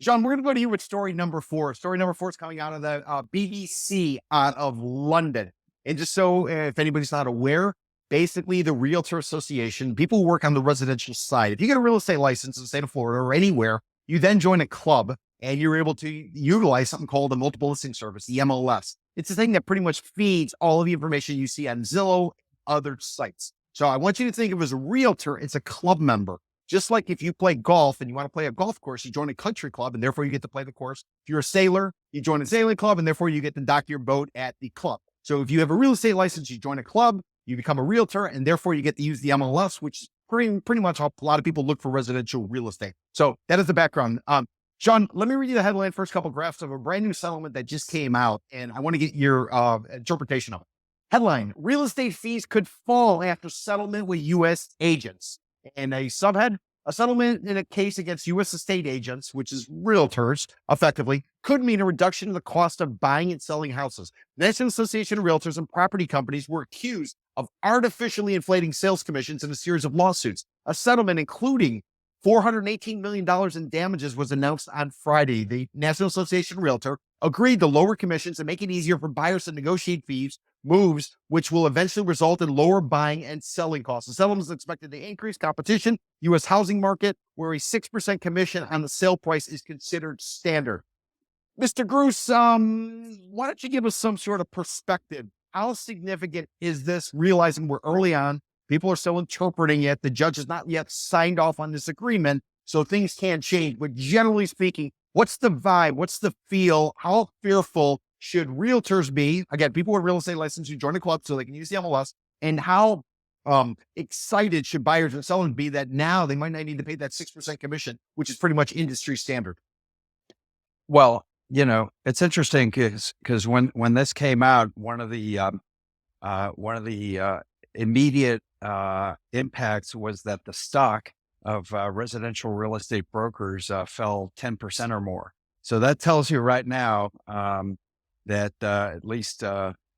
John, we're going to go to you with story number 4. Story number 4 is coming out of the BBC out of London. And just so if anybody's not aware, basically the Realtor Association, people who work on the residential side, if you get a real estate license in the state of Florida or anywhere, you then join a club and you're able to utilize something called the multiple listing service, the MLS. It's a thing that pretty much feeds all of the information you see on Zillow, other sites. So I want you to think of it as a realtor, it's a club member. Just like if you play golf and you want to play a golf course, you join a country club and therefore you get to play the course. If you're a sailor, you join a sailing club and therefore you get to dock your boat at the club. So if you have a real estate license, you join a club, you become a realtor, and therefore you get to use the MLS, which is pretty much how a lot of people look for residential real estate. So that is the background. John, let me read you the headline, first couple of graphs of a brand new settlement that just came out, and I want to get your interpretation of it. Headline, real estate fees could fall after settlement with U.S. agents. And a subhead, a settlement in a case against U.S. estate agents, which is realtors, effectively, could mean a reduction in the cost of buying and selling houses. The National Association of Realtors and property companies were accused of artificially inflating sales commissions in a series of lawsuits. A settlement including $418 million in damages was announced on Friday. The National Association of Realtors agreed to lower commissions and make it easier for buyers to negotiate fees moves, which will eventually result in lower buying and selling costs. The settlement is expected to increase competition, U.S. housing market, where a 6% commission on the sale price is considered standard. Mr. Gruce, why don't you give us some sort of perspective? How significant is this, realizing we're early on, people are still interpreting it, the judge has not yet signed off on this agreement, so things can change. But generally speaking, what's the vibe? What's the feel? How fearful should realtors be? Again, people with real estate license who join a club so they can use the MLS. And how excited should buyers and sellers be that now they might not need to pay that 6% commission, which is pretty much industry standard? Well, it's interesting because when this came out, one of the immediate impacts was that the stock of residential real estate brokers fell 10% or more. So that tells you right now that at least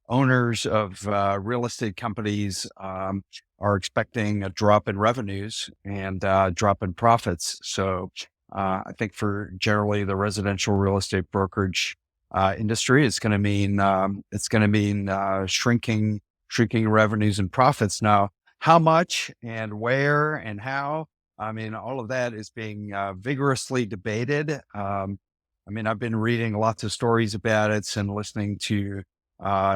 owners of real estate companies are expecting a drop in revenues and drop in profits. So I think for generally the residential real estate brokerage industry, it's going to mean shrinking revenues and profits. Now, how much and where and how? I mean, all of that is being vigorously debated. I've been reading lots of stories about it and listening to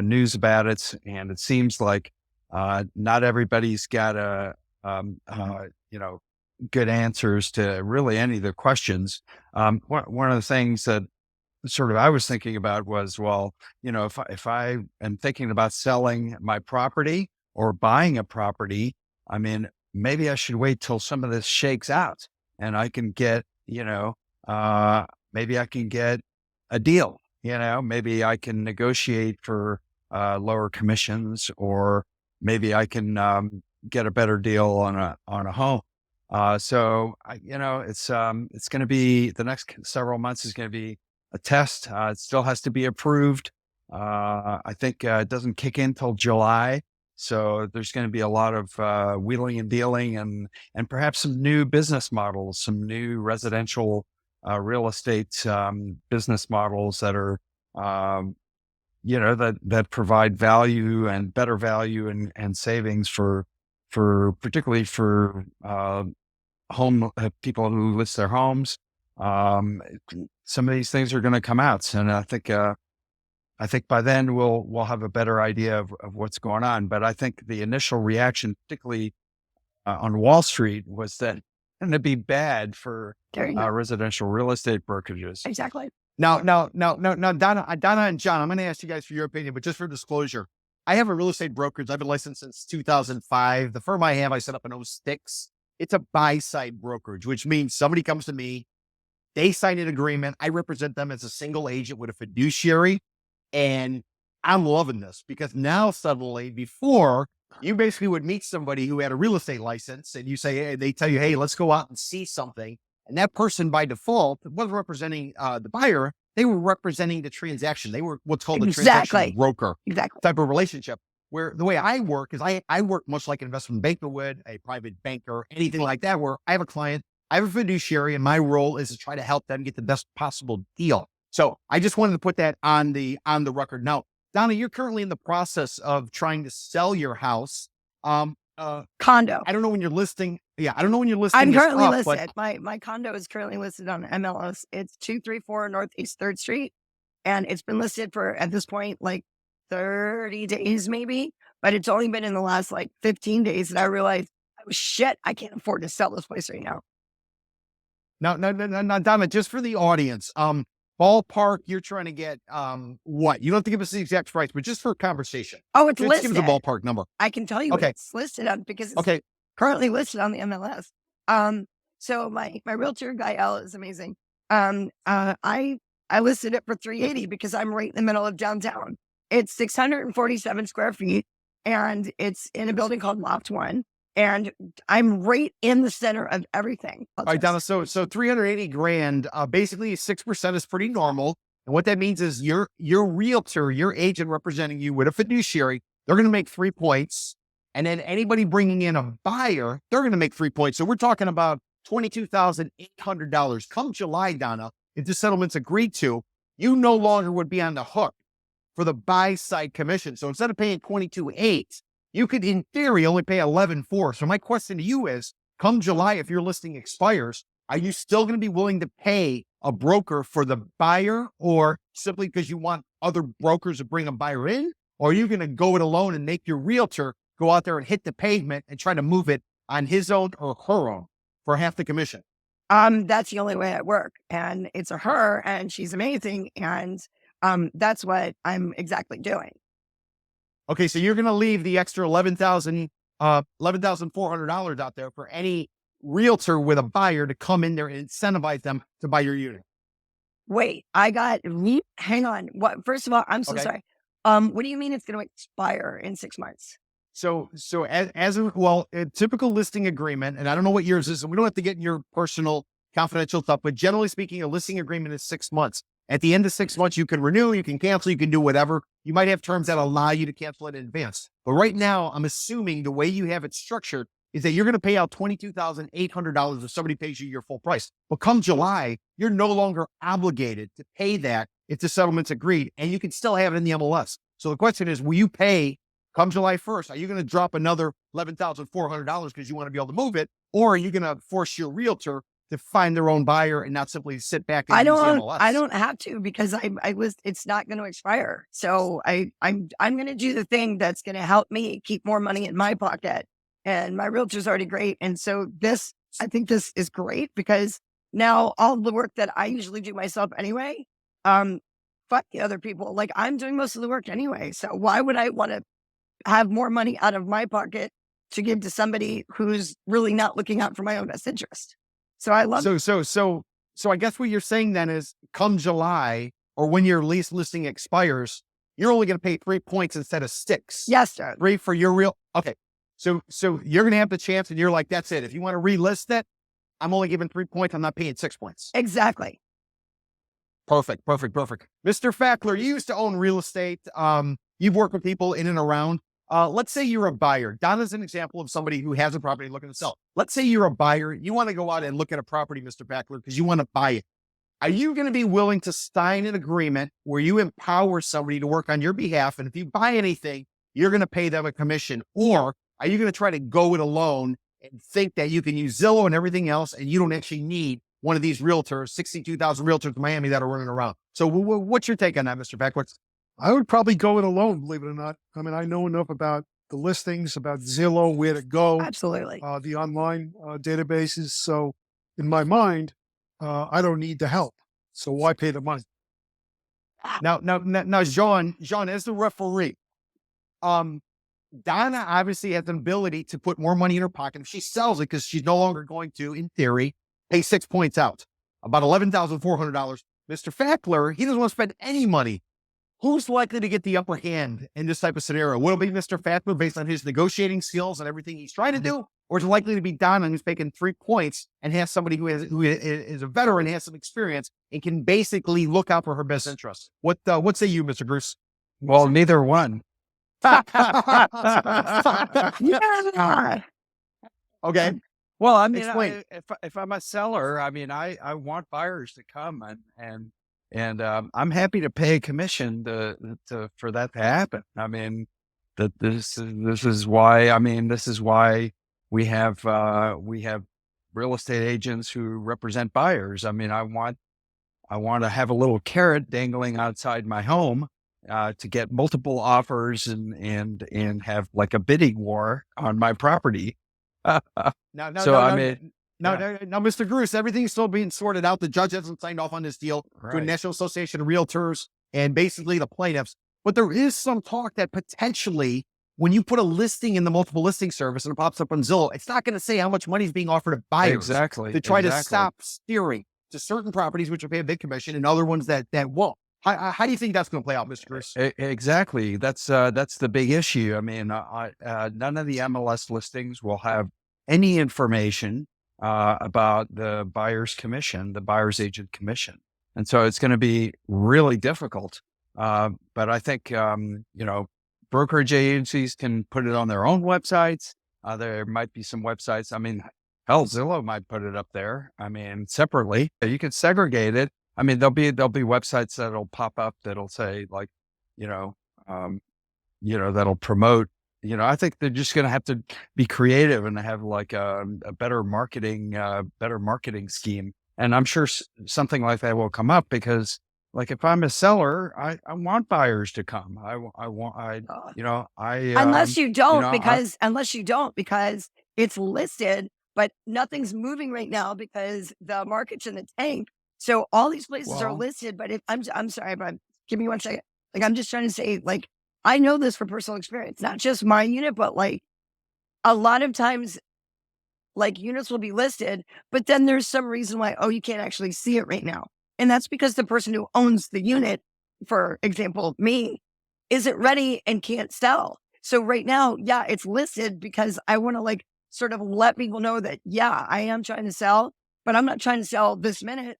news about it, and it seems like not everybody's got good answers to really any of the questions. One of the things that sort of I was thinking about was, well, if I am thinking about selling my property or buying a property, maybe I should wait till some of this shakes out and I can get, maybe I can get a deal, maybe I can negotiate for lower commissions, or maybe I can get a better deal on a home. So it's going to be, the next several months is going to be a test. It still has to be approved. I think it doesn't kick in till July. So there's going to be a lot of wheeling and dealing and perhaps some new business models, some new residential real estate business models that are, that provide value and better value and savings for particularly for home people who list their homes. Some of these things are going to come out, and I think by then we'll have a better idea of what's going on. But I think the initial reaction, particularly on Wall Street, was that it's going to be bad for residential real estate brokerages. Exactly. Now, Donna and John, I'm going to ask you guys for your opinion, but just for disclosure, I have a real estate brokerage. I've been licensed since 2005. The firm I have, I set up in 2006. It's a buy-side brokerage, which means somebody comes to me, they sign an agreement. I represent them as a single agent with a fiduciary. And I'm loving this because now suddenly, before, you basically would meet somebody who had a real estate license and you say, hey, they tell you, hey, let's go out and see something. And that person by default wasn't representing the buyer. They were representing the transaction. They were what's called a transaction broker type of relationship. Where the way I work is I work much like an investment banker would, a private banker, anything like that, where I have a client, I have a fiduciary, and my role is to try to help them get the best possible deal. So I just wanted to put that on the record. Now, Donna, you're currently in the process of trying to sell your house. Condo. I don't know when you're listing. Yeah, I don't know when you're listing. I'm this currently up, listed. My condo is currently listed on MLS. It's 234 Northeast 3rd Street. And it's been listed for, at this point, like 30 days maybe. But it's only been in the last like 15 days that I realized, oh shit, I can't afford to sell this place right now. Now, Donna, just for the audience, ballpark, you're trying to get what? You don't have to give us the exact price, but just for conversation. Oh, it's Just listed. give us a ballpark number. I can tell you what Okay. it's listed on because it's Okay. currently listed on the MLS. So my realtor Gael is amazing. I listed it for $380 because I'm right in the middle of downtown. It's 647 square feet, and it's in a building called Loft One, and I'm right in the center of everything. All right, Donna. So 380 grand, basically 6% is pretty normal. And what that means is your realtor, your agent representing you with a fiduciary, they're going to make 3 points. And then anybody bringing in a buyer, they're going to make 3 points. So we're talking about $22,800. Come July, Donna, if the settlement's agreed to, you no longer would be on the hook for the buy side commission. So instead of paying $22,800, you could, in theory, only pay $11,400. So my question to you is, come July, if your listing expires, are you still going to be willing to pay a broker for the buyer, or simply because you want other brokers to bring a buyer in? Or are you going to go it alone and make your realtor go out there and hit the pavement and try to move it on his own or her own for half the commission? That's the only way I work. And it's a her, and she's amazing. And that's what I'm exactly doing. Okay, so you're going to leave the extra $11,400 out there for any realtor with a buyer to come in there and incentivize them to buy your unit. Wait, hang on. What? First of all, I'm so sorry. What do you mean it's going to expire in 6 months? So a typical listing agreement, and I don't know what yours is, and we don't have to get in your personal confidential stuff, but generally speaking, a listing agreement is 6 months. At the end of 6 months, you can renew, you can cancel, you can do whatever. You might have terms that allow you to cancel it in advance. But right now, I'm assuming the way you have it structured is that you're going to pay out $22,800 if somebody pays you your full price. But come July, you're no longer obligated to pay that if the settlement's agreed, and you can still have it in the MLS. So the question is, will you pay come July 1st? Are you going to drop another $11,400 because you want to be able to move it? Or are you going to force your realtor to find their own buyer and not simply sit back and use the MLS? I don't have to, because it's not going to expire. So I'm going to do the thing that's going to help me keep more money in my pocket. And my realtor's already great. And so I think this is great, because now all the work that I usually do myself anyway, fuck the other people. Like, I'm doing most of the work anyway. So why would I want to have more money out of my pocket to give to somebody who's really not looking out for my own best interest? So I love So I guess what you're saying then is, come July, or when your lease listing expires, you're only going to pay 3 points instead of 6. Yes, sir. 3 for your real. Okay. So you're going to have the chance, and you're like, that's it. If you want to relist it, I'm only giving 3 points. I'm not paying 6 points. Exactly. Perfect. Mr. Fackler, you used to own real estate. You've worked with people in and around. Let's say you're a buyer. Donna's an example of somebody who has a property looking to sell. Let's say you're a buyer. You want to go out and look at a property, Mr. Fackler, because you want to buy it. Are you going to be willing to sign an agreement where you empower somebody to work on your behalf? And if you buy anything, you're going to pay them a commission? Or are you going to try to go it alone and think that you can use Zillow and everything else, and you don't actually need one of these realtors, 62,000 realtors in Miami that are running around? So what's your take on that, Mr. Fackler? I would probably go it alone, believe it or not. I mean, I know enough about the listings, about Zillow, where to go, Absolutely. the online databases. So in my mind, I don't need the help. So why pay the money? Now, Jean, as the referee, Donna obviously has an ability to put more money in her pocket if she sells it, because she's no longer going to, in theory, pay 6 points out, about $11,400. Mr. Fackler, he doesn't want to spend any money. Who's likely to get the upper hand in this type of scenario? Will it be Mr. Fackler based on his negotiating skills and everything he's trying to do? Or is it likely to be Donna, who's making 3 points and has somebody who is a veteran, has some experience, and can basically look out for her best interest? What say you, Mr. Bruce? Well, neither one. Yeah. Okay. Well, I mean, Explain. if I'm a seller, I mean, I want buyers to come and I'm happy to pay a commission for that to happen. I mean, this is why, I mean, this is why we have real estate agents who represent buyers. I mean, I want to have a little carrot dangling outside my home to get multiple offers and have like a bidding war on my property. Now, So I mean, yeah, now, Mr. Gruce, everything's still being sorted out. The judge hasn't signed off on this deal to the right. National Association of Realtors and basically the plaintiffs. But there is some talk that potentially when you put a listing in the multiple listing service and it pops up on Zillow, it's not going to say how much money is being offered to buyers Exactly. to try to Exactly. stop steering to certain properties, which will pay a big commission and other ones that won't. How do you think that's going to play out, Mr. Gruce? Exactly. That's the big issue. I mean, none of the MLS listings will have any information about the buyer's commission, the buyer's agent commission, and so it's going to be really difficult. But I think brokerage agencies can put it on their own websites. There might be some websites. I mean, hell, Zillow might put it up there. I mean, separately, you can segregate it. I mean, there'll be websites that'll pop up that'll say like, that'll promote. I think they're just going to have to be creative and have like a better marketing scheme. And I'm sure something like that will come up because, like, if I'm a seller, I want buyers to come. Unless you don't, know, unless you don't, because it's listed, but nothing's moving right now because the market's in the tank. So all these places are Well, listed, but if I'm sorry, but give me 1 second. Like, I'm just trying to say, like, I know this for personal experience, not just my unit, but like a lot of times, like units will be listed, but then there's some reason why, oh, you can't actually see it right now. And that's because the person who owns the unit, for example, me, isn't ready and can't sell. So right now, yeah, it's listed because I want to like sort of let people know that, yeah, I am trying to sell, but I'm not trying to sell this minute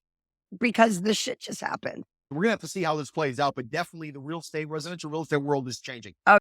because this shit just happened. We're going to have to see how this plays out, but definitely the residential real estate world is changing.